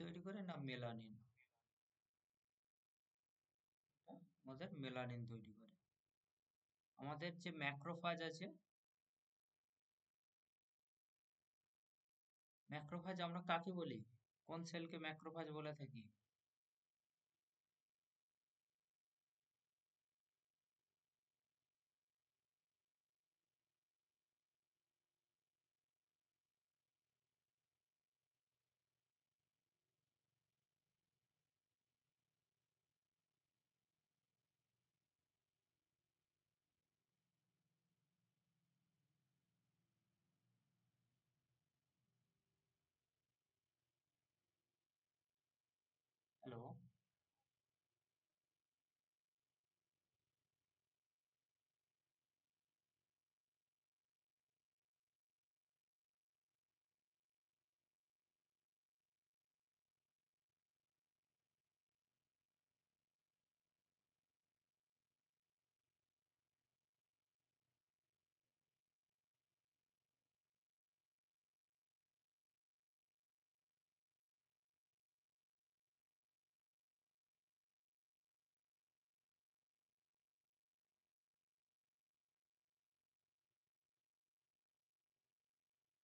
তৈরি করে না মেলানিন, আমাদের মেলানিন তৈরি করে। আমাদের যে ম্যাক্রোফাজ আছে, ম্যাক্রোফাজ আমরা কাকে বলি? কোন সেলকে ম্যাক্রোফাজ বলে থাকি? হ্যালো,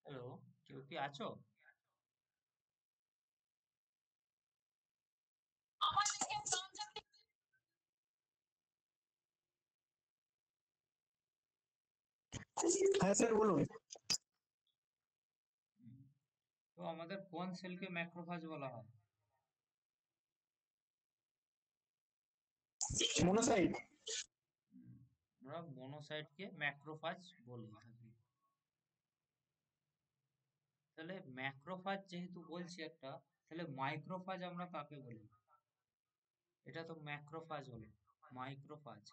হ্যালো, কেউ কি আছো? হ্যাঁ স্যার বলুন। হুম, তো আমাদের কোন সেলকে ম্যাক্রোফাজ বলা হয়? মনোসাইট। হুম, আমরা মনোসাইটকে ম্যাক্রোফাজ বলে থাকি। তাহলে ম্যাক্রোফাজ যেহেতু বলছি একটা, তাহলে মাইক্রোফাজ আমরা কাকে বলি? এটা তো ম্যাক্রোফাজ হলো, মাইক্রোফাজ।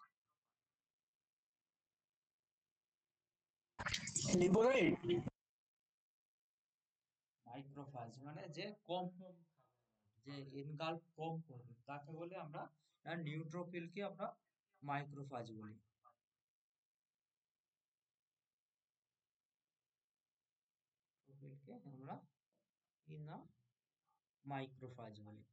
লিপোসাইট। মাইক্রোফাজ মানে যে কম কম যে এনগাল্ফ কম করবে তাকে বলে আমরা, আর নিউট্রোফিলকে আমরা মাইক্রোফাজ বলি। নিউট্রোফিলকে আমরা ইনা মাইক্রোফাজ বলি।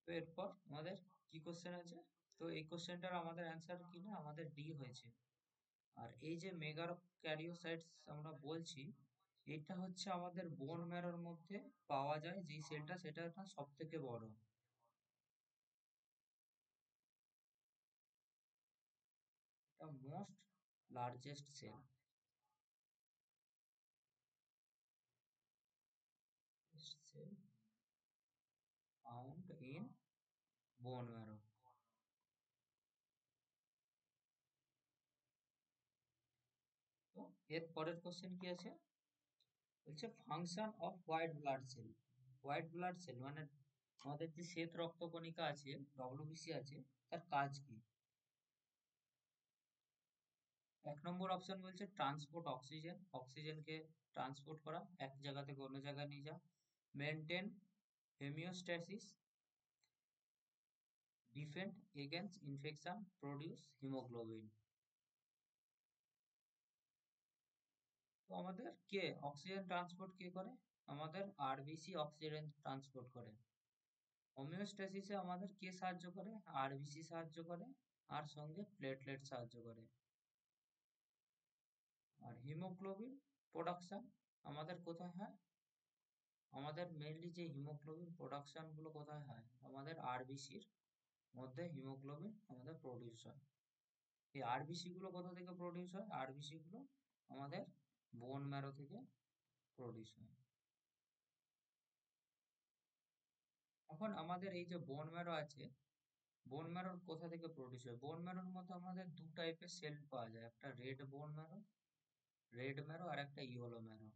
তো এরপর আমাদের কি কোশ্চেন আছে? তো এই কোশ্চেনটার আমাদের অ্যান্সার কি না, আমাদের ডি হয়েছে। আর এই যে মেগা ক্যারিওসাইটস আমরা বলছি, এটা হচ্ছে আমাদের বোন ম্যারোর মধ্যে পাওয়া যায় যে সেলটা, সেটা না সব থেকে বড়, এটা most largest cell cell found in bone marrow. তো এর পরের কোশ্চেন কি আছে? বলছে function of white blood cell. White blood cell মানে আমাদের যে শ্বেত রক্তকণিকা আছে, ডব্লিউবিসি আছে, তার কাজ কি? এক নম্বর অপশন বলছে ট্রান্সপোর্ট অক্সিজেন, অক্সিজেনকে ট্রান্সপোর্ট করা, এক জায়গা থেকে অন্য জায়গায় নিয়ে যাওয়া। Maintain homeostasis, defend against infection, produce haemoglobin. তো আমাদের কে অক্সিজেন ট্রান্সপোর্ট কে করে? আমাদের আরবিসি অক্সিজেন ট্রান্সপোর্ট করে। হোমিওস্ট্যাসিসে আমাদের কে সাহায্য করে? আরবিসি সাহায্য করে, আর সঙ্গে প্লেটলেট সাহায্য করে। আর হিমোগ্লোবিন প্রোডাকশন আমাদের কোথায় হয়? আমাদের মেইনলি যে হিমোগ্লোবিন প্রোডাকশন গুলো কোথায় হয়? আমাদের আরবিসির মধ্যে হিমোগ্লোবিন আমাদের প্রডিউস হয়। এই আরবিসি গুলো কোথা থেকে প্রডিউস হয়? আরবিসি গুলো আমাদের বোন ম্যারো থেকে প্রডিউস হয়। এখন আমাদের এই যে বোন ম্যারো আছে, বোন ম্যারোর কোথা থেকে প্রডিউস হয়? বোন ম্যারোর মধ্যে আমাদের দু টাইপের সেল পাওয়া যায়, একটা red bone marrow, red marrow, আর একটা ইয়েলো ম্যারো।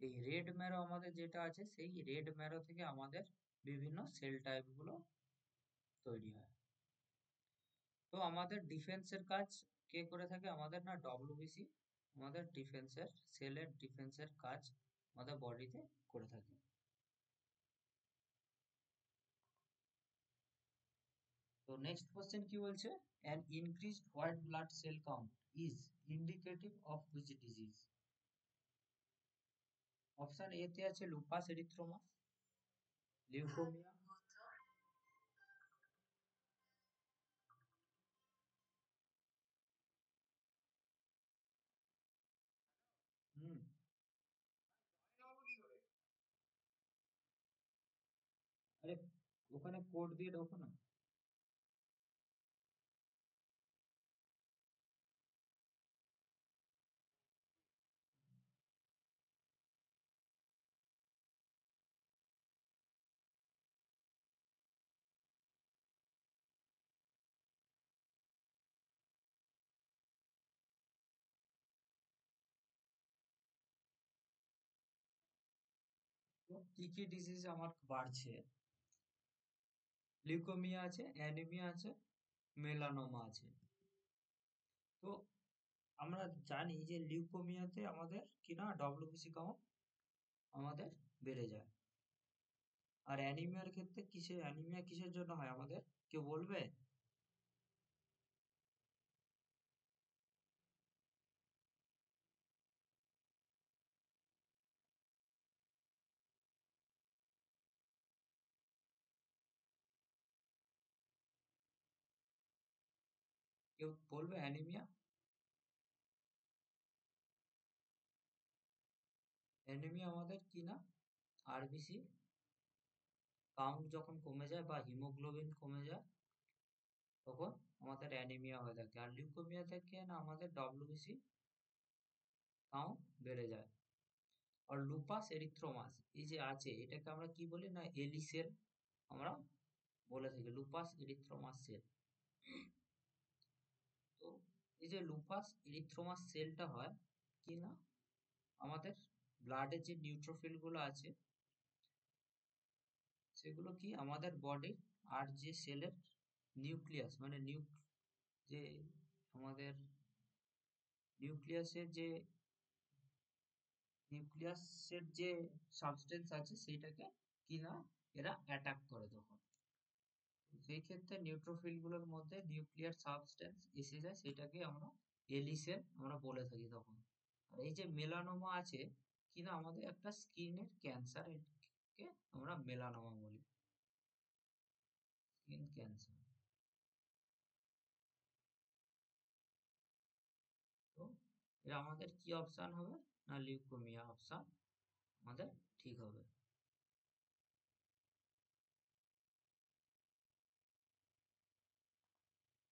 এই রেড ম্যারো আমাদের যেটা আছে, সেই রেড ম্যারো থেকে আমাদের বিভিন্ন সেল টাইপ গুলো তৈরি হয়। তো আমাদের ডিফেন্সের কাজ কে করে থাকে? আমাদের না ডব্লিউবিসি আমাদের ডিফেন্সের সেলের ডিফেন্সের কাজ আমাদের বডিতে করে থাকে। তো নেক্সট কোশ্চেন কি বলছে? An increased white blood sell count is indicative of which disease? Option A তে আছে লুপাস এরিথ্রোমাস, লিউকোমিয়া, হুম, আরে ওখানে কোড দিয়ে ঢোকো না। তো কি কি ডিজিজ আমার বাড়ছে? লিউকোমিয়া আছে, অ্যানিমিয়া আছে, মেলানোমা আছে। তো আমরা জানি যে লিউকোমিয়াতে আমাদের কি না ডব্লিউবিসি কাউন্ট আমাদের বেড়ে যায়। আর অ্যানিমিয়ার ক্ষেত্রে অ্যানিমিয়া কিসের জন্য হয় আমাদের? কেউ বলবে? কেউ বলবে অ্যানিমিয়া? অ্যানিমিয়া আমাদের কি না আরবিসি কাউন্ট যখন কমে যায় বা হিমোগ্লোবিন কমে যায় তখন আমাদের অ্যানিমিয়া হয়ে থাকে। আর লিউকোমিয়া থেকে না আমাদের ডব্লিউবিসি কাউন্ট বেড়ে যায়। আর লুপাস এরিথ্রোমাস এই যে আছে এটাকে আমরা কি বলি না এলি সেল আমরা বলে থাকি, লুপাস এরিথ্রোমাস সেল। তো এই যে লুপাস এরিথ্রোমাস সেলটা হয় কি না আমাদের ব্লাডের যে নিউট্রোফিল গুলো আছে সেগুলো কি আমাদের বডি আর যে সেলের নিউক্লিয়াস মানে যে আমাদের নিউক্লিয়াসের যে নিউক্লিয়াসের যে সাবস্টেন্স আছে সেইটাকে কি না এরা অ্যাটাক করে তখন। সেই ক্ষেত্রে নিউট্রোফিল গুলোর মধ্যে নিউক্লিয়ার সাবস্টেন্স এসে যায়, সেটাকে আমরা এলিসেল আমরা বলে থাকি তখন। আর এই যে মেলানোমা আছে কিনা আমাদের একটা স্কিনের ক্যান্সার, একে আমরা মেলানোমা বলি, স্কিন ক্যান্সার। তো এটা আমাদের কি অপশন হবে না লিউকোমিয়া অপশন আমাদের ঠিক হবে।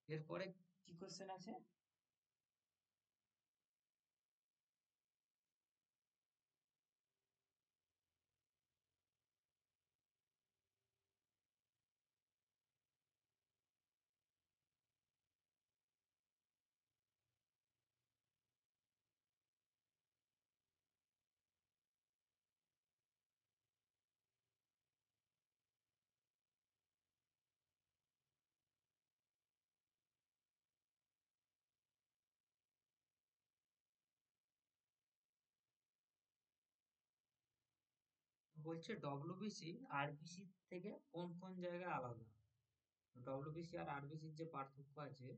এরপরে কি কোশ্চেন আছে? বলছে ডব্লিউবিসি আরবিসি থেকে কোন কোন জায়গায় আলাদা? ডব্লিউবিসি আর আরবিসির যে পার্থক্য আছে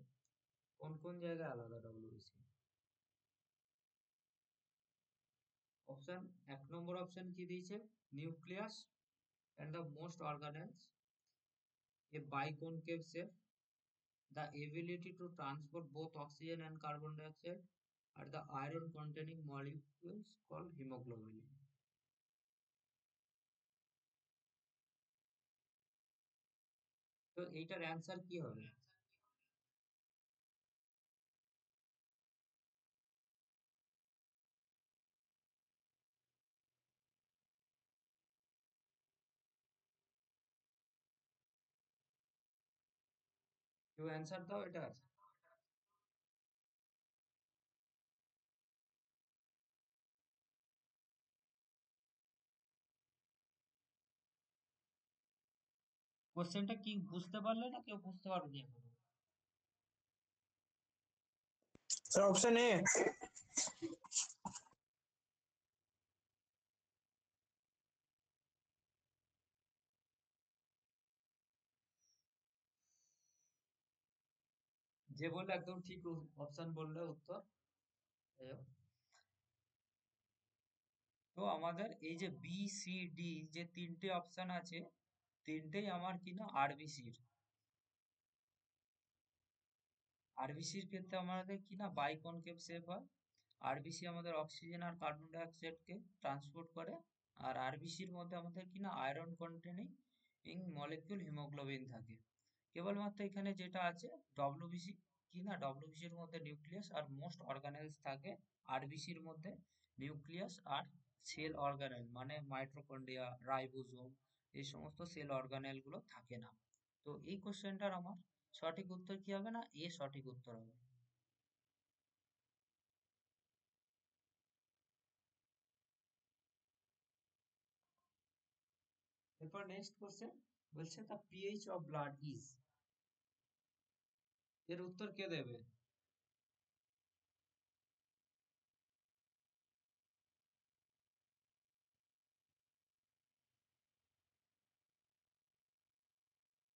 কোন কোন জায়গায় আলাদা ডব্লিউবিসি? অপশন এক নম্বর অপশন কি দিয়েছে? Nucleus and the most organelles, a biconcave shape, the ability to transport both oxygen and carbon dioxide, are the iron containing molecules called hemoglobin. তো এইটার অ্যান্সার কি হবে? কেউ অ্যান্সার দাও এটার। কোশ্চেনটা কি বুঝতে পারলে না কেউ বুঝতে পারোনি এখনো? Sir option A. যে বললে একদম ঠিক অপশন বললে উত্তর। যাই হোক। তো আমাদের এই যে বি সি ডি যে তিনটে অপশন আছে, তিনটেই আমার কিনা আরবিসির। আরবিসির ক্ষেত্রে আমাদের কিনা বাইকনকেভ শেপ হয়। আরবিসি আমাদের অক্সিজেন আর কার্বন ডাই অক্সাইডকে ট্রান্সপোর্ট করে। আর আরবিসির মধ্যে আমাদের কিনা আয়রন কন্টেনিং মলিকিউল হিমোগ্লোবিন থাকে। কেবলমাত্র এখানে যেটা আছে ডব্লিউবিসি কিনা ডব্লিউবিসির মধ্যে নিউক্লিয়াস আর মোস্ট অর্গানেলস থাকে। আরবিসির মধ্যে নিউক্লিয়াস আর সেল অর্গানেল মানে মাইটোকন্ড্রিয়া, রাইবোজোম এই সমস্ত সেল অর্গানেল গুলো থাকে না। তো এই কোশ্চেনটার আমার সঠিক উত্তর কি হবে না, এ সঠিক উত্তর হবে। এরপর নেক্সট কোশ্চেন বলছে the pH of blood is, এর উত্তর কে দেবে?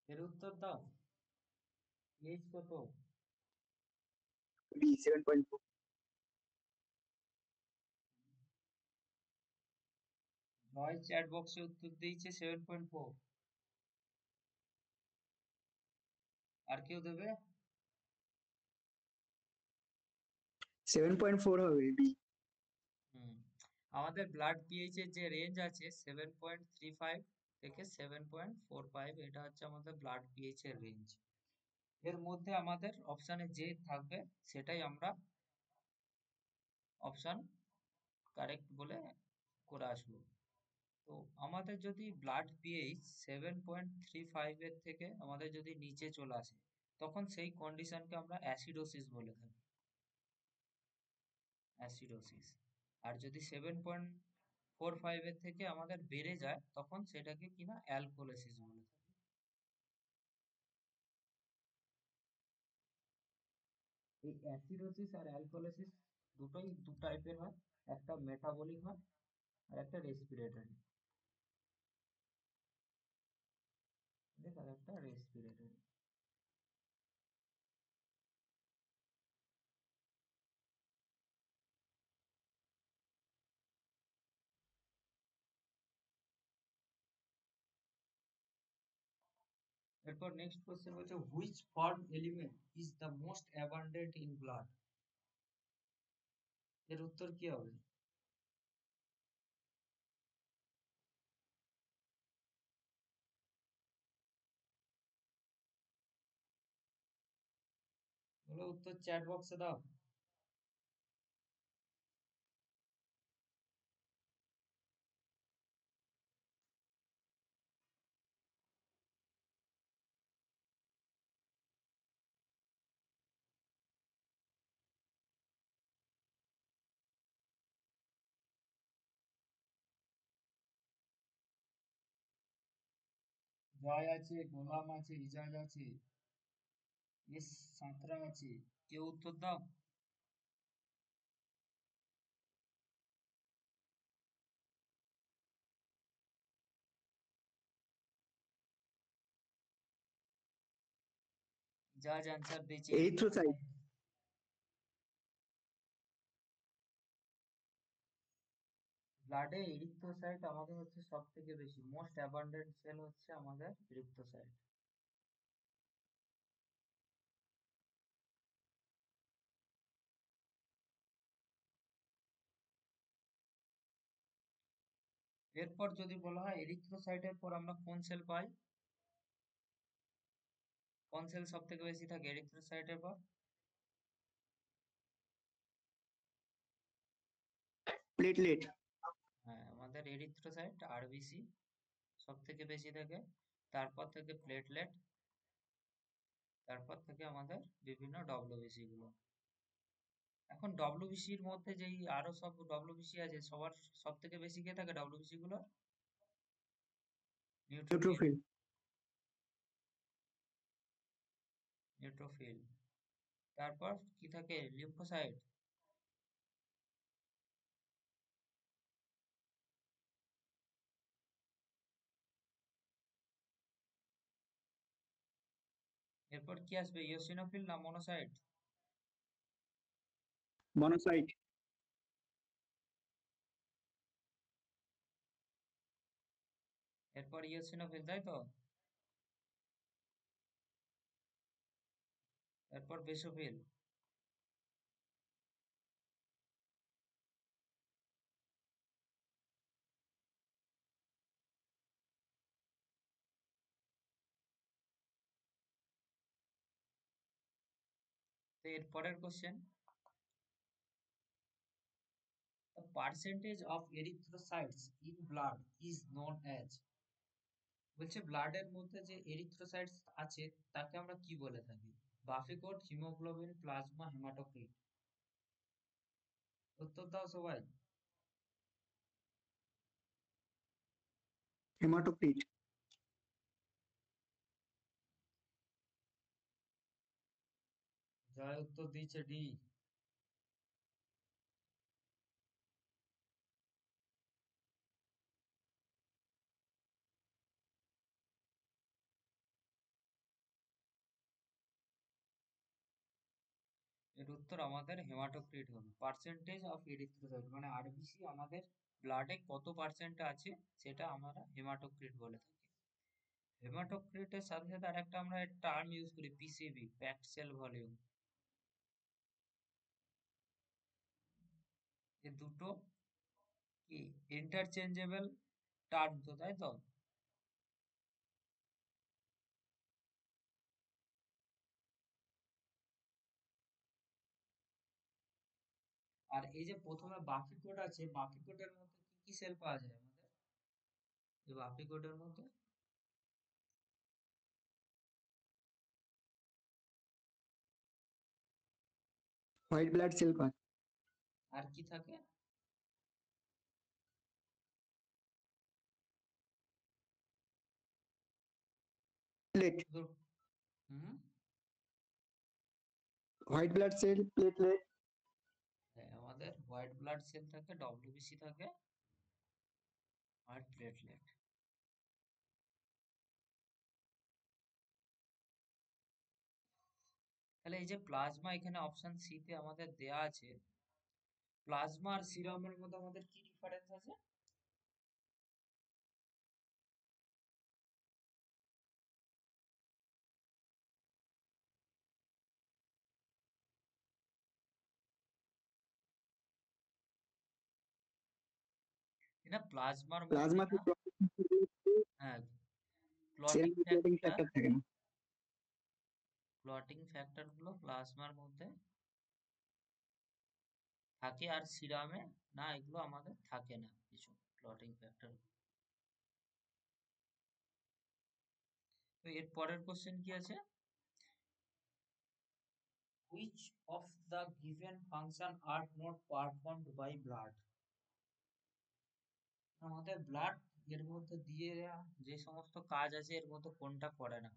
এর উত্তর দাও। পিএইচ কত? बी 7.4। জয় চ্যাট বক্সে উত্তর দিয়েছে 7.4। আর কেউ দেবে? 7.4 হবে বি। হুম, আমাদের ব্লাড পিএইচ এর যে রেঞ্জ আছে 7.35 থেকে 7.45, এটা হচ্ছে আমাদের ব্লাড পিএইচ এর রেঞ্জ। এর মধ্যে আমাদের অপশানে যে থাকবে সেটাই আমরা অপশান কারেক্ট বলে করে আসবো। তো আমাদের যদি ব্লাড পিএইচ 7.35 এর থেকে আমাদের যদি নিচে চলে আসে, তখন সেই কন্ডিশনকে আমরা অ্যাসিডোসিস বলে থাকি, অ্যাসিডোসিস। আর যদি 7.45 এর থেকে আমাদের বেড়ে যায় তখন সেটাকে কিনা অ্যালকোলিসিস বলে থাকি। এই অ্যাসিডোসিস আর অ্যালকোলিসিস দুটোই দু টাইপের হয়, একটা মেটাবলিক হয় আর একটা রেসপিরেটরি। ঠিক আছে, একটা রেসপিরেটরি। এরপর নেক্সট কোশ্চেন হচ্ছে which form element is the most abundant in blood, এর উত্তর কি হবে? বলো উত্তর চ্যাট বক্সে দাও। জয় আছে, গোলাম আছে, ইজাজ আছে, এস সাঁতরা আছে, কেউ উত্তর দাও। ইজাজ আনসার দিয়েছে एरिथ्रोसाइट। erythrocyte। ব্লাডে এরিথ্রোসাইট আমাদের হচ্ছে সব থেকে বেশি, মোস্ট অ্যাবান্ডেন্ট সেল হচ্ছে আমাদের এরিথ্রোসাইট। এরপর যদি বলা হয় এরিথ্রোসাইটের পর আমরা কোন সেল পাই, কোন সেল সব থেকে বেশি থাকে এরিথ্রোসাইটের পর? प्लेटलेट। হ্যাঁ, আমাদের এরিথ্রোসাইট আরবিসি সব থেকে বেশি থাকে, তারপর থেকে প্লেটলেট, তারপর থেকে আমাদের বিভিন্ন ডব্লিউবিসি গুলো। এখন ডব্লিউবিসির মধ্যে যেই আরো সব ডব্লিউবিসি আছে সবার সব থেকে বেশি কে থাকে ডব্লিউবিসি গুলো? নিউট্রোফিল। न्यूट्रोफिल। নিউট্রোফিল। তারপর কি থাকে, লিম্ফোসাইট। এরপর কি আসবে, ইওসিনোফিল না মনোসাইট? মনোসাইট। এরপর ইওসিনোফিল, তাই তো? এরপর বেসোফিল। তো এর পরের question, the percentage of erythrocytes in blood is known as, বলছে ব্লাডের মধ্যে যে এরিথ্রোসাইটস আছে তাকে আমরা কি বলে থাকি? বাফিকোট, হিমোগ্লোবিন, প্লাজমা, হেমাটোক্রিট। উত্তর দাও সবাই। হেমাটোক্রিট। জয় উত্তর দিয়েছে ডি। এর উত্তর আমাদের হেমাটোক্রিট হবে। পার্সেন্টেজ অফ এরিথ্রোসাইট মানে আরবিসি আমাদের ব্লাডে কত পার্সেন্ট আছে সেটা আমরা হেমাটোক্রিট বলে থাকি। হেমাটোক্রিটের সাথে সাথে আরেকটা আমরা টার্ম ইউজ করি, পিসিভি, প্যাকড সেল ভলিউম। এই দুটো কি ইন্টারচেঞ্জেবল টার্ম তো, তাই তো? আর এই যে প্রথমে বাকি কোড আছে, বাকি কোডের মধ্যে কি কি সেল পাওয়া যায় আমাদের? এই বাকি কোডের মধ্যে হোয়াইট ব্লাড সেল পায়। আর কি থাকে? প্লেট। ধর- হুম, হোয়াইট ব্লাড সেল, প্লেটলেট। হ্যাঁ, আমাদের হোয়াইট ব্লাড সেল থাকে, ডব্লিউবিসি থাকে, আর প্লেটলেট। তাহলে এই যে প্লাজমা এখানে অপশন সি তে আমাদের দেয়া আছে, প্লাজমা আর সিরামের মধ্যে আমাদের কি ডিফারেন্স আছে? এটা প্লাজমার মধ্যে প্লাজমাতে না, হ্যাঁ, ক্লটিং সিরামে ক্লটিং ফ্যাক্টর, ফ্যাক্টর থাকে না। ক্লটিং ফ্যাক্টর গুলো প্লাজমার মধ্যে থাকে আর সিরামে না, এগুলো আমাদের থাকে না কিছু ক্লটিং ফ্যাক্টর। তো এর পরের কোশ্চেন কি আছে, which of the given function are not performed by blood? আমাদের ব্লাড এর মধ্যে দিয়ে যে সমস্ত কাজ আছে এর মধ্যে কোনটা করে না?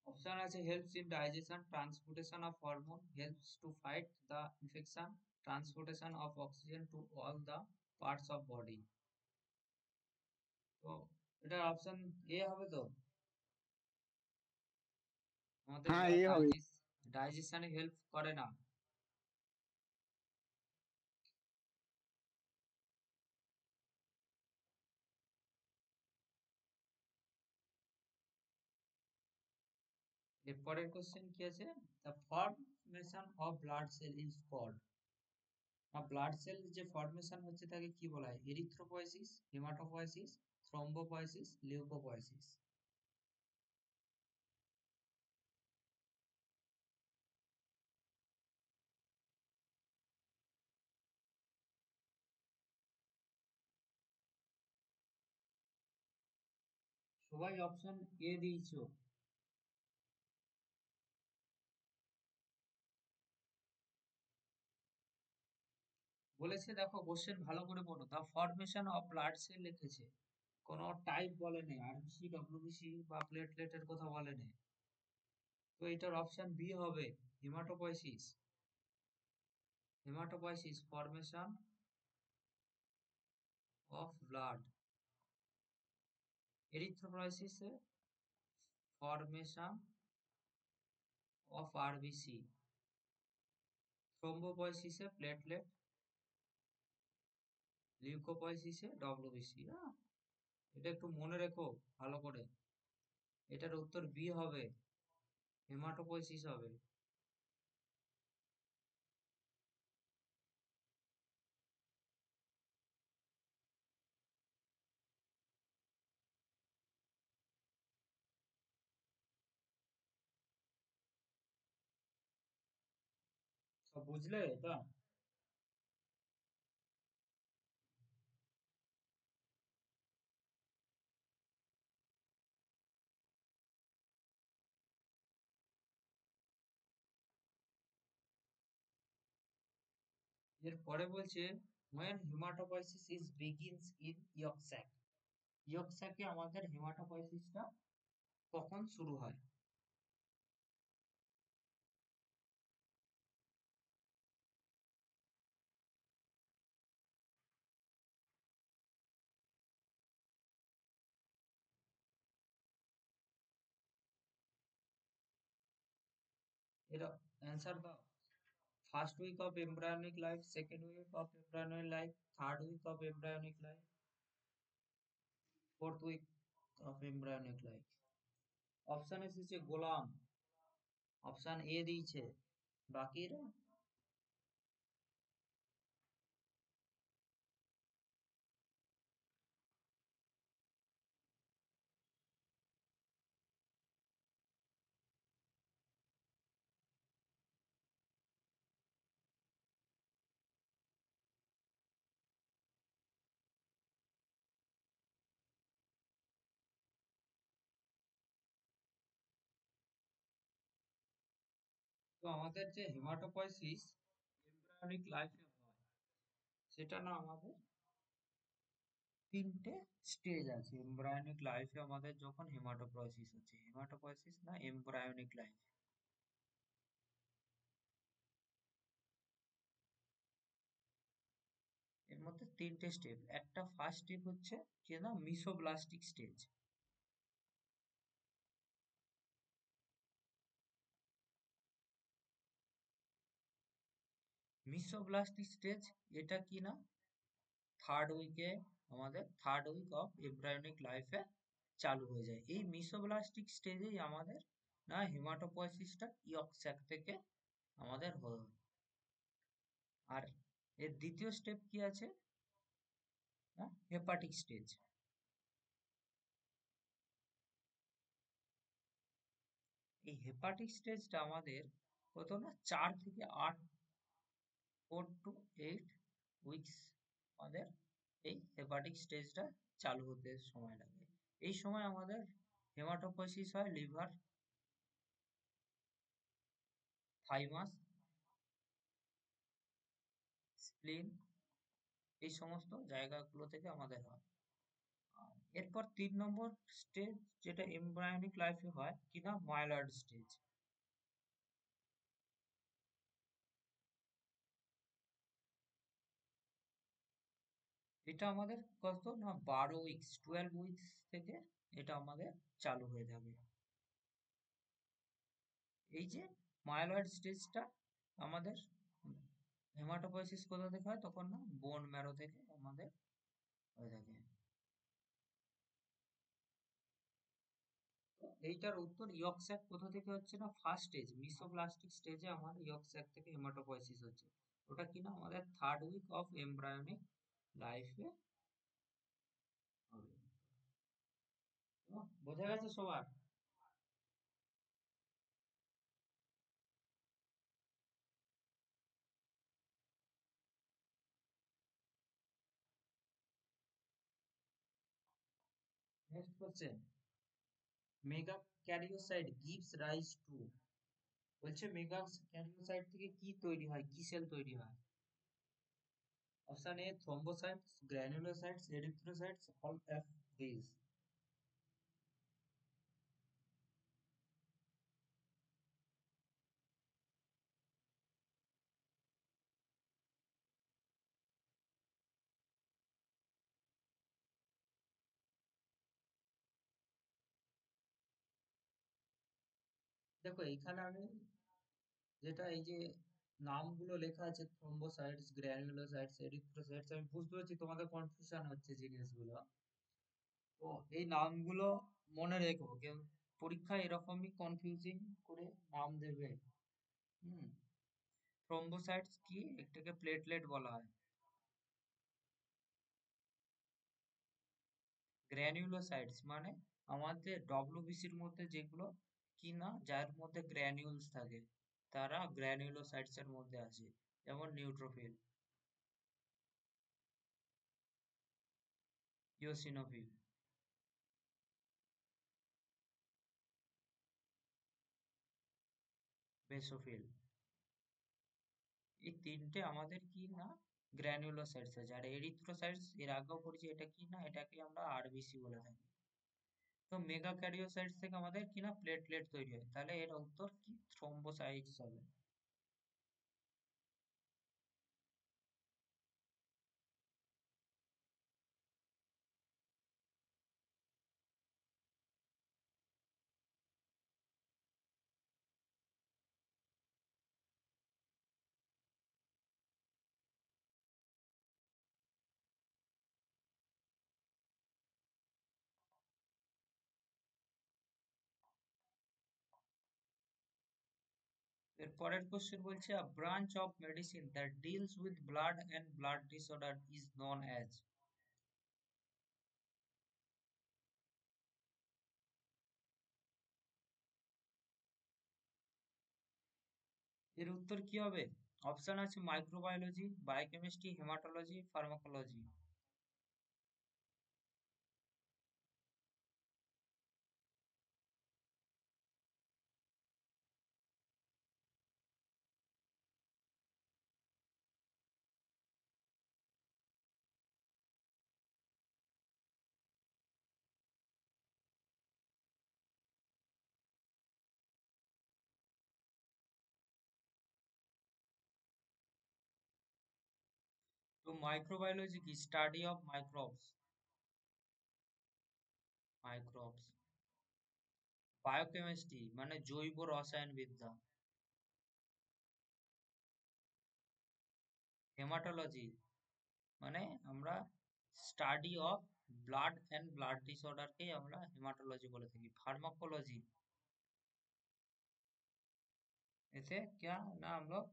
অপশন আছে, helps in digestion, transportation of hormone, helps to fight the infection, transportation of oxygen to all the parts of body. তো এটা অপশন এ হবে তো, আমাদের হ্যাঁ, ব্লাড এ হবে। ডাইজেশনে হেল্প করে না। এর পরের কোশ্চেন কি আছে, the formation of blood cell is called, না ব্লাড সেল যে ফর্মেশন হচ্ছে তাকে কি বলা হয়? Erythropoiesis, haematopoiesis, thrombopoiesis, leucopoiesis. সবাই অপশন এ দিয়েছো। বলেছে দেখো কোশ্চেন ভালো করে পড়ো, দা ফরমেশন অফ ব্লাড সেল লিখেছে, কোনো টাইপ বলেনি, আরবিসি, ডব্লিউবিসি বা প্লেটলেটের কথা বলেনি। তো এটার অপশন বি হবে haematopoiesis. Haematopoiesis formation of blood, এরিথ্রোপয়সিসে ফর্মেশন অফ আরবিসি, থ্রোম্বোপয়সিসে প্লেটলেট, লিউকোপয়সিসে ডব্লিউবিসি। এটা একটু মনে রেখো ভালো করে। এটার উত্তর বি হবে, হেমাটোপয়সিস হবে। সব বুঝলে এটা? এরপরে বলছে when hematopoiesis is begins in yolk sac, yolk sac এ আমাদের হেমাটোপয়সিসটা কখন শুরু হয়? এর অ্যান্সার দাও। First week of embryonic life, second week of embryonic life, third week of embryonic life, fourth week of embryonic life. Option এসেছে গোলাম, option A দিয়েছে, বাকিরা তো আমাদের যে হেমাটোপয়সিস এমব্রায়োনিক লাইফে হয়, সেটা না আমাদের তিনটে স্টেজ আছে। এমব্রায়োনিক লাইফে আমাদের যখন হেমাটোপয়সিস হচ্ছে, হেমাটোপয়সিস না এমব্রায়োনিক লাইফ, এর মধ্যে তিনটে স্টেপ। একটা ফার্স্ট স্টেপ হচ্ছে কি না, মিসোব্লাস্টিক স্টেজ। মিসোব্লাস্টিক স্টেজ এটা কি না, থার্ড উইকে, আমাদের থার্ড উইক অফ এমব্রায়োনিক লাইফে চালু হয়ে যায়। এই মিসোব্লাস্টিক স্টেজেই আমাদের না হেমাটোপয়সিসটা ইয়ক স্যাক থেকে আমাদের হয়। আর এর দ্বিতীয় স্টেপ কি আছে না, হেপাটিক স্টেজ। এই হেপাটিক স্টেজটা আমাদের কত না 4 থেকে 8, 4 to 8 উইকস আমাদের এই হেপাটিক স্টেজটা চালু হতে সময় লাগে। এই সময় আমাদের হেমাটোপয়সিস হয় লিভার, থাইমাস, স্প্লিন, এই সমস্ত জায়গাগুলো থেকে আমাদের হয়। এরপর 3 নম্বর স্টেজ যেটা এমব্রায়োনিক লাইফে হয় কিনা, মাইলয়েড স্টেজ। এটা আমাদের কত না 12 উইকস, 12 উইকস থেকে এটা আমাদের চালু হয়ে যাবে। এই যে মাইলয়েড স্টেজটা আমাদের হেমাটোপয়সিস কোথা থেকে হয়, তখন না বোন ম্যারো থেকে আমাদের হয়ে থাকে। তো এইটার উত্তর ইয়ক স্যাক কোথা থেকে হচ্ছে না, ফার্স্ট স্টেজ মিসোপ্লাস্টিক স্টেজে আমাদের ইয়ক স্যাক থেকে হেমাটোপয়সিস হচ্ছে। ওটা কিনা আমাদের থার্ড উইক অফ এমব্রায়োনিক লাইফে হবে। তো বোঝা গেছে সবার? Next question, megakaryocyte gives rise to, বলছে মেগা ক্যারিওসাইট থেকে কি তৈরি হয়, কি সেল তৈরি হয়? Option A thrombocytes, granulocytes, erythrocytes, all of this. দেখো এইখানে আমি যেটা এই যে নামগুলো লেখা আছে থ্রম্বোসাইটস, গ্র্যানুলোসাইটস, এরিথ্রোসাইটস, আমি বুঝতে পারছি তোমাদের কনফিউশন হচ্ছে জিনিসগুলো। তো এই নামগুলো মনে রেখো, কেউ পরীক্ষায় এরকমই কনফিউজিং করে নাম দেবে। হুম। থ্রম্বোসাইটস কি? এটাকে প্লেটলেট বলা হয়। গ্র্যানুলোসাইটস মানে আমাদের ডব্লিউবিসির মধ্যে যেগুলো কি না, যার মধ্যে গ্র্যানিউলস থাকে, তারা গ্র্যানুলোসাইটস এর মধ্যে আছে। যেমন নিউট্রোফিল, ইওসিনোফিল, বেসোফিল, এই তিনটে আমাদের কি না গ্র্যানুলোসাইটস আছে। আর এরিথ্রোসাইটস এর আগেও পড়েছি, এটা কি না, এটাকে আমরা আরবিসি বলে থাকি। তো মেগা ক্যারিওসাইটস থেকে আমাদের কি না প্লেটলেট তৈরি হয়, তাহলে এর উত্তর কি থ্রম্বোসাইটস হবে। এর পরের কোশ্চেন বলছে a branch of medicine that deals with blood and blood disorder is known as। এর উত্তর কি হবে? অপশন আছে মাইক্রোবায়োলজি, বায়োকেমিস্ট্রি, হেমাটোলজি, ফার্মাকোলজি। তো মাইক্রোবায়োলজি কি? Study of microbes. Microbes. Biochemistry মানে জৈব রসায়ন বিদ্যা। হেমাটোলজি মানে আমরা study of blood and blood ডিসঅর্ডারকেই আমরা হেমাটোলজি বলে থাকি। फार्माकोलॉजी इसे क्या ना हम लोग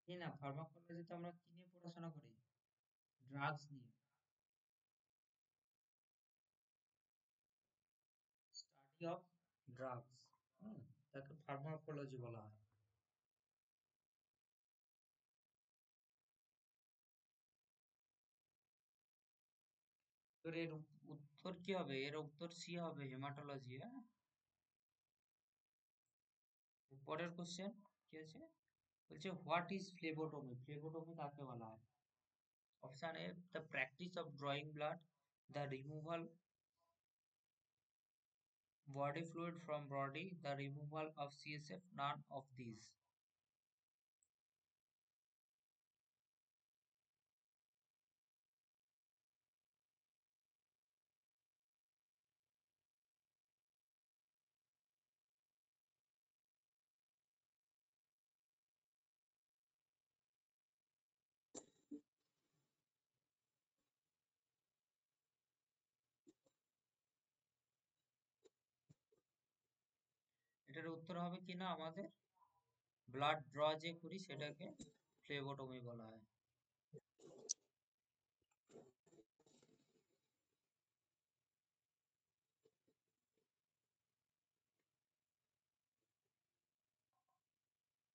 কি না ফার্মাকোলজিতে আমরা কি নিয়ে পড়াশোনা করি? ড্রাগস নিয়ে। Study of drugs. হুম, তাকে ফার্মাকোলজি বলা হয়। তো এর উত্তর কি হবে? এর উত্তর সি হবে, হেমাটোলজি। হ্যাঁ। পরের কোশ্চেন কি আছে? বলছে হোয়াট ইজ ফ্লেবোটমি? ফ্লেবোটমি কাকে বলা হয়? Option A the practice of drawing blood, the removal body fluid from body, the removal of CSF, none of these। এটার উত্তর হবে কি না আমাদের ব্লাড ড্র যে করি সেটাকে ফ্লেবোটমি বলা হয়।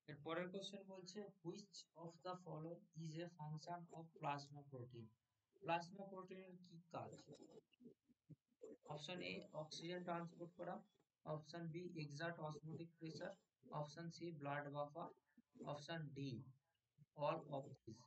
এর পরের কোশ্চেন বলছে which of the following is a function of plasma protein? Plasma প্রোটিনের কি কাজ? অপশন এ অক্সিজেন ট্রান্সপোর্ট করা, option B exert osmotic pressure, option C blood buffer, option D all of this.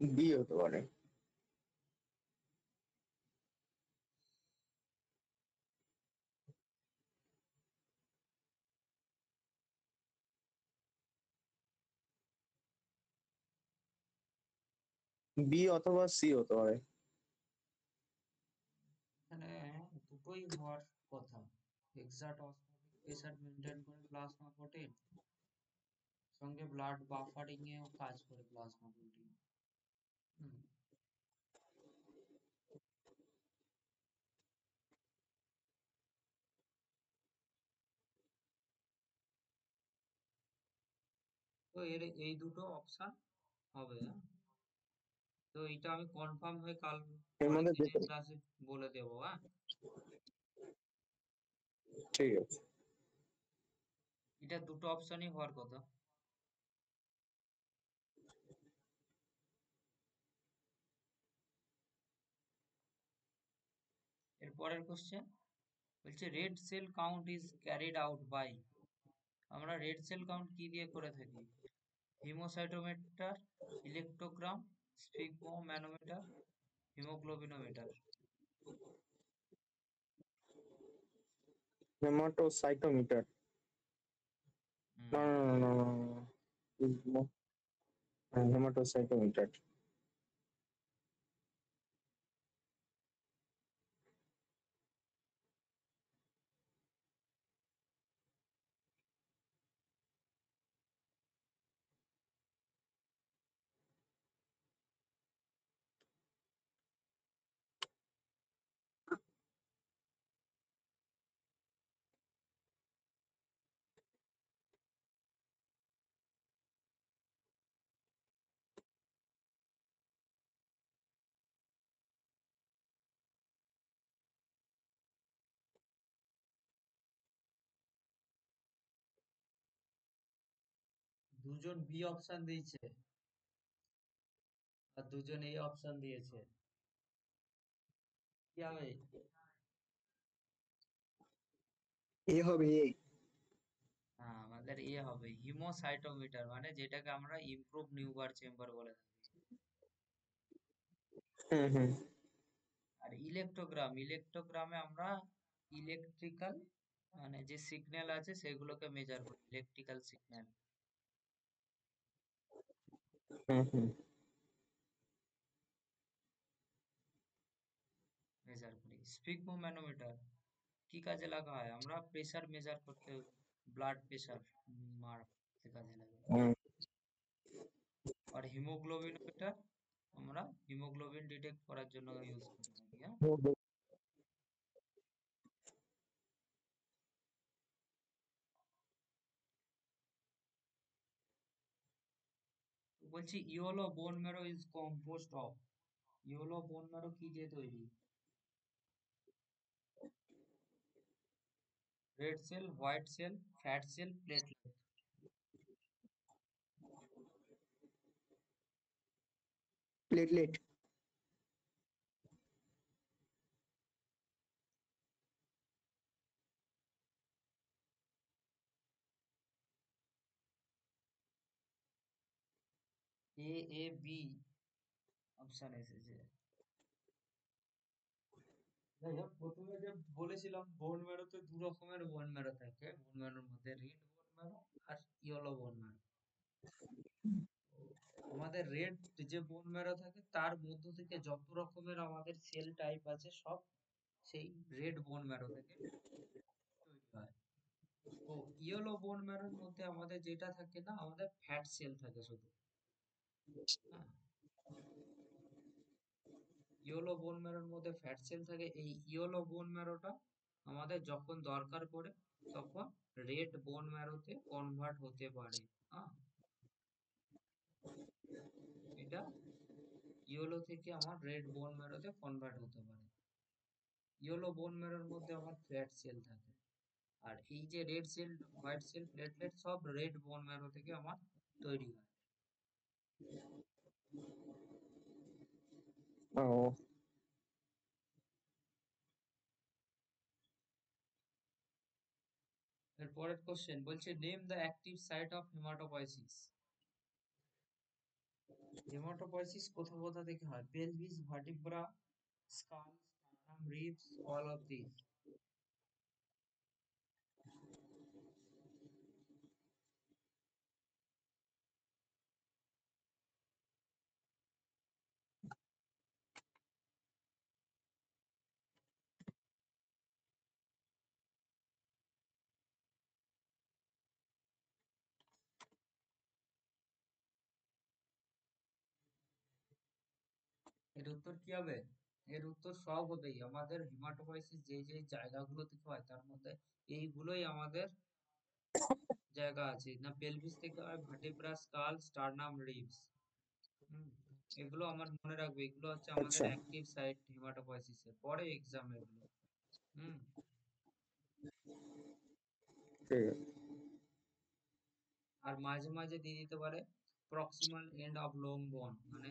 B হতে পারে। B অথবা C হতে পারে। এখানে দুটোই হওয়ার কথা। এক্সাক্ট অসমোটিক প্রেসার মেনটেন করে প্লাজমা প্রোটিন, সঙ্গে ব্লাড বাফারিং এও কাজ করে প্লাজমা প্রোটিন। তো এর এই দুটো অপশন হবে, হ্যাঁ? তো এটা আমি কনফার্ম হয়ে কাল এর পরের মধ্যে যে দিনের কোনো। ক্লাসে বলে দেবো, হ্যাঁ? ঠিক আছে। এটা দুটো অপশনই হওয়ার কথা। এর পরের কোশ্চেন বলছে red cell count is carried out by. আমরা রেড সেল কাউন্ট কি দিয়ে করে থাকি? Haemocytometer, electrogram, sphygmomanometer, haemoglobinometer. Haematocytometer. না, হুম, না, না, না, না, হেমাটোসাইটোমিটার। দুজন বি অপশন দিয়েছে আর দুজন এই অপশন দিয়েছে। কি হবে? এ হবে এ। হ্যাঁ, আমাদের এ হবে হিমোসাইটোমিটার, মানে যেটাকে আমরা ইমপ্রুভ নিউবার চেম্বার বলে থাকি। হুম, হুম, আর ইলেকট্রোগ্রাম, ইলেকট্রোগ্রামে আমরা ইলেকট্রিক্যাল মানে যে সিগন্যাল আছে সেগুলোকে মেজার করি, ইলেকট্রিক্যাল সিগন্যাল হুম, হুম, মেজার করি। স্ফিগমোম্যানোমিটার কি কাজে লাগা হয়? আমরা প্রেসার মেজার করতে, ব্লাড প্রেসার মারতে কাজে লাগে। হুম। আর হিমোগ্লোবিনোমিটার আমরা হিমোগ্লোবিন ডিটেক্ট করার জন্য ইউজ করে থাকি, হ্যাঁ? বলছি yellow bone marrow is composed of. Yellow bone marrow কি দিয়ে তৈরি? Red cell, white cell, fat cell, platelet. Platelet. A, A, B option এসেছে। যাই হোক, প্রথমে যে বলেছিলাম বোন ম্যারোতে দু রকমের বোন ম্যারো থাকে, বোন ম্যারোর মধ্যে রেড বোন ম্যারো আর ইয়েলো বোন ম্যারো। আমাদের রেড যে বোন ম্যারো থাকে তার মধ্য থেকে যত রকমের আমাদের সেল টাইপ আছে সব সেই রেড বোন ম্যারো থেকে তৈরি হয়। তো ইয়েলো বোন ম্যারোর মধ্যে আমাদের যেটা থাকে না, আমাদের ফ্যাট সেল থাকে শুধু, হ্যাঁ? ইয়েলো বোন ম্যারোর মধ্যে ফ্যাট সেল থাকে। এই ইয়েলো বোন ম্যারোটা আমাদের যখন দরকার পড়ে তখন রেড বোন ম্যারোতে কনভার্ট হতে পারে, হ্যাঁ? এটা ইয়েলো থেকে আমার রেড বোন ম্যারোতে কনভার্ট হতে পারে। ইয়েলো বোন ম্যারোর মধ্যে আমার ফ্যাট সেল থাকে। আর এই যে red cell, white cell, platelet সব রেড বোন ম্যারো থেকে আমার তৈরি হয়। ও এর পরের কোশ্চেন বলছে name the active site of haematopoiesis. Haematopoiesis কোথা কোথা থেকে হয়? Pelvis, vertebra, skull, sternum, ribs, all of this. এর উত্তর কি হবে? এর উত্তর সব হবেই। আমাদের হেমাটোপয়েসিস যে যে জায়গাগুলো থেকে হয় তার মধ্যে এইগুলোই আমাদের জায়গা আছে। না পেলভিস থেকে হয়, ভার্টিব্রা, স্কাল, স্টার্নাম, রিবস। হুম, এগুলো আমার মনে রাখবে, এগুলো হচ্ছে আমাদের আচ্ছা, অ্যাক্টিভ সাইট হেমাটোপয়েসিস এর পরে এক্সাম এগুলো। হুম। ঠিক আছে। আর মাঝে মাঝে দিয়ে দিতে পারে প্রক্সিমাল এন্ড অফ লং বোন, মানে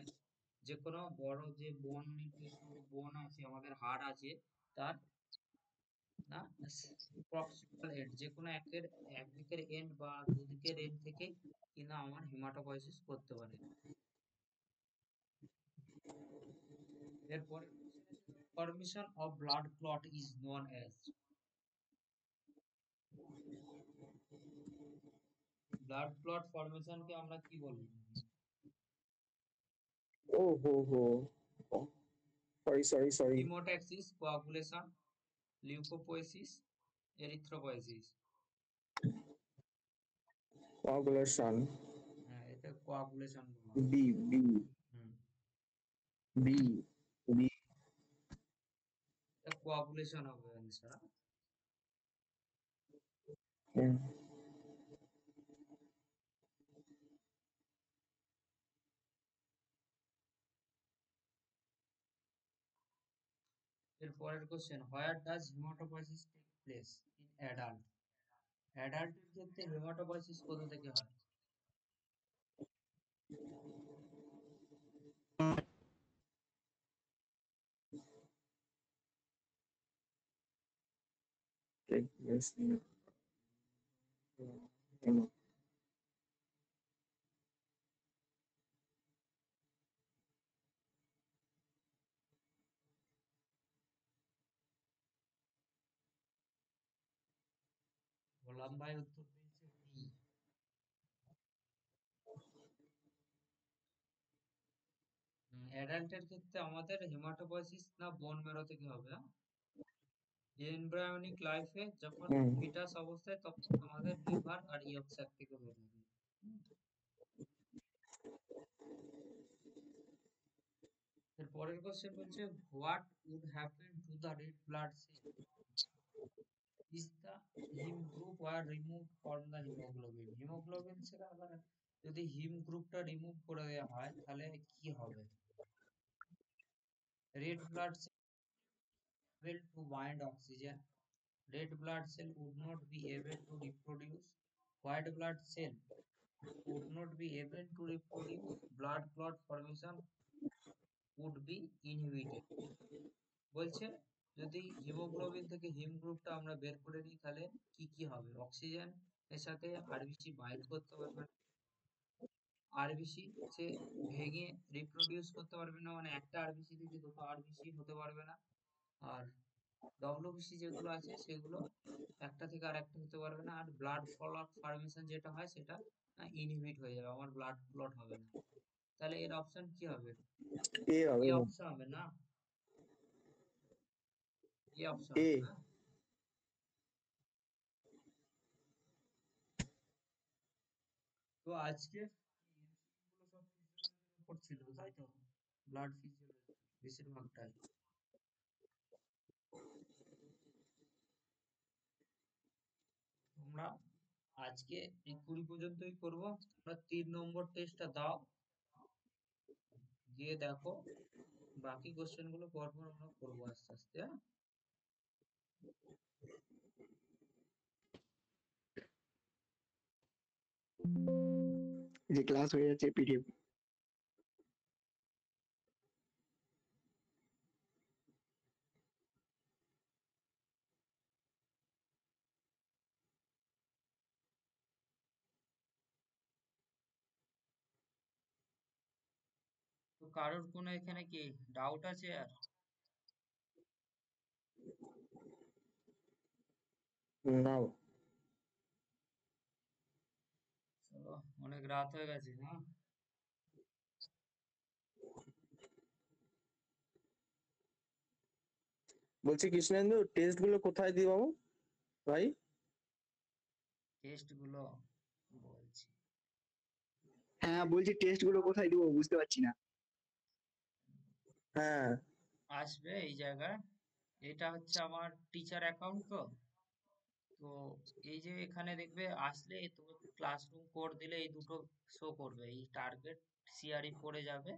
যে কোনো বড় যে বোন, বোন আছে আমাদের, হাড় আছে, তার না প্রক্সিমাল এন্ড যে কোনো একদিকের এন্ড বা দুদিকের এন্ড থেকে কিনা আমার হেমাটোপয়েসিস করতে পারে। এরপরে formation of blood clot is known as. Blood clot ফরমেশনকে আমরা কি বলি? ও হো হো, sorry sorry sorry, haemotaxis, coagulation, leucopoiesis, erythropoiesis. Coagulation. হ্যাঁ, এটা কোয়াগুলেশন বলা হয়। B B hmm, B B. এটা কোয়াগুলেশন হবে অ্যান্সার। এর পরের question, where does haematopoiesis take place in adult. অ্যাডাল্টের ক্ষেত্রে হেমাটোপয়েসিস কোথা থেকে হয়? Take this. গোলাম ভাই উত্তর দিয়েছে ডি। অ্যাডাল্টের ক্ষেত্রে আমাদের হেমাটোপয়েসিস না বোন ম্যারো থেকে হবে। এমব্রায়োনিক লাইফে যখন হুম, ফিটাস অবস্থায় তখন আমাদের লিভার আর ইয়ক স্যাক থেকে বের হবে। এর পরের কোশ্চেন বলছে what would happen to the red blood cell is the haem group were remove from the haemoglobin. Haemoglobin থেকে আবার যদি হিম গ্রুপটা রিমুভ করে দেওয়া হয় তাহলে কি হবে? Red blood sell able to bind oxygen. Red blood cell would not be able to reproduce. White blood cell would not be able to reproduce. Blood clot formation would be inhibited. বলছে যদি haemoglobin থেকে হিম গ্রুপটা আমরা বের করে দিই তাহলে কি কি হবে? অক্সিজেন এর সাথে আরবিসি বাইন্ড করতে পারবে না, আরবিসি সে ভেঙে রিপ্রোডিউস করতে পারবে না, মানে একটা আরবিসি থেকে দুটো আরবিসি হতে পারবে না। আর ডব্লিউবিসি যেগুলো আছে সেগুলো একটা থেকে আর একটা হতে পারবে না। আর ব্লাড ক্লট ফর্মেশন যেটা হয় সেটা ইনহিবিট হয়ে যাবে, আমার ব্লাড ক্লট হবে না। তাহলে এর অপশন কি হবে? এ হবে, এ অপশন হবে না, এ অপশন এ। হ্যাঁ। তো আজকে গুলো সব physiology-র উপর ছিল তাই তো, ব্লাড ফিজিওলজি বেশিরভাগটাই। তোমরা আজকে এই 20 পর্যন্তই করবো। তোমরা 3 নম্বর টেস্টটা দাও, দিয়ে দেখো, বাকি কোশ্চেন গুলো পরপর আমরা করবো আস্তে আস্তে, হ্যাঁ? যে ক্লাস হয়ে যাচ্ছে পিডিএফ। তো কারোর কোনো এখানে কি ডাউট আছে আর? না, চলো, অনেক রাত হয়ে গেছে না? বলছি কৃষ্ণেন্দু, টেস্ট গুলো কোথায় দিই বাবু ভাই? টেস্ট গুলো বলছি। হ্যাঁ বলছি টেস্ট গুলো কোথায় দিব বুঝতে পারছি না। হ্যাঁ। আসবে এই জায়গায়। এটা হচ্ছে আমার টিচার অ্যাকাউন্ট তো। তো এই যে এখানে দেখবে আসলে তুমি ক্লাসরুম কোড দিলে এই দুটো শো করবে, এই টার্গেট সিআরই পড়ে যাবে,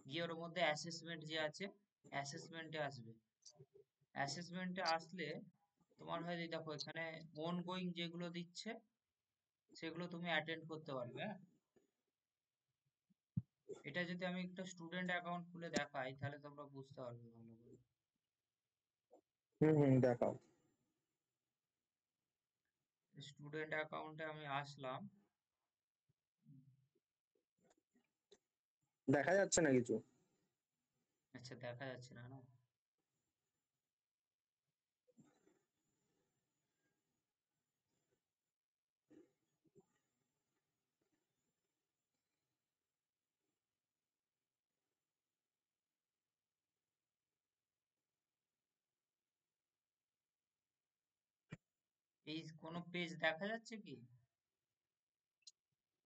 গিয়ে ওর মধ্যে অ্যাসেসমেন্ট যে আছে অ্যাসেসমেন্টে আসবে। অ্যাসেসমেন্টে আসলে তোমার হয় যে দেখো এখানে অন গোয়িং যেগুলো দিচ্ছে সেগুলো তুমি অ্যাটেন্ড করতে পারবে, হ্যাঁ। এটা যদি আমি একটা স্টুডেন্ট অ্যাকাউন্ট খুলে দেখাই তাহলে তোমরা বুঝতে পারবে ভালো করে। হুম হুম, দেখাও। স্টুডেন্ট অ্যাকাউন্টে আমি আসলাম। দেখা যাচ্ছে না কিছু। আচ্ছা, দেখা যাচ্ছে না, না? এই কোনো পেজ দেখা যাচ্ছে কি?